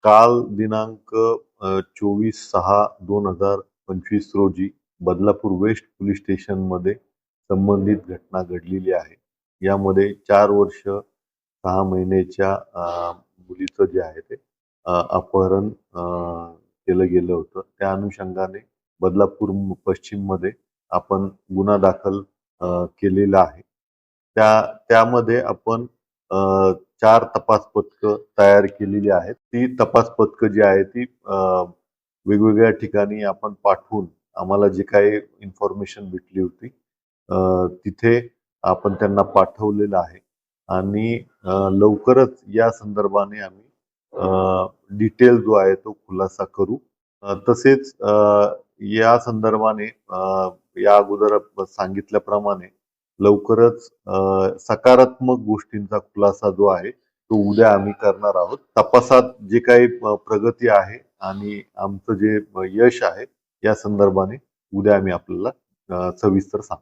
काल दिनांक 24/6/2025 रोजी बदलापूर वेस्ट पोलीस स्टेशनमध्ये संबंधित घटना घडलेली आहे. यामध्ये 4 वर्ष 6 महिन्याच्या मुलीचं जे आहे ते अपहरण केलं गेलं होतं. त्या अनुषंगाने बदलापूर पश्चिममध्ये आपण गुन्हा दाखल केलेला आहे. त्यामध्ये आपण 4 तपास पथकं तयार केलेली आहेत. ती तपास पथकं जी आहेत ती वेगवेगळ्या ठिकाणी आपण पाठवून आम्हाला जी काही इन्फॉर्मेशन भेटली होती तिथे आपण त्यांना पाठवलेलं आहे आणि लवकरच या संदर्भाने आम्ही डिटेल जो आहे तो खुलासा करू. तसेच या संदर्भाने या अगोदर सांगितल्याप्रमाणे लवकरच सकारात्मक गोष्टींचा खुलासा जो आहे तो उद्या आम्ही करणार आहोत. तपासात जे काही प्रगती आहे आणि आमचं जे यश आहे या संदर्भाने उद्या आम्ही आपल्याला सविस्तर सांगू.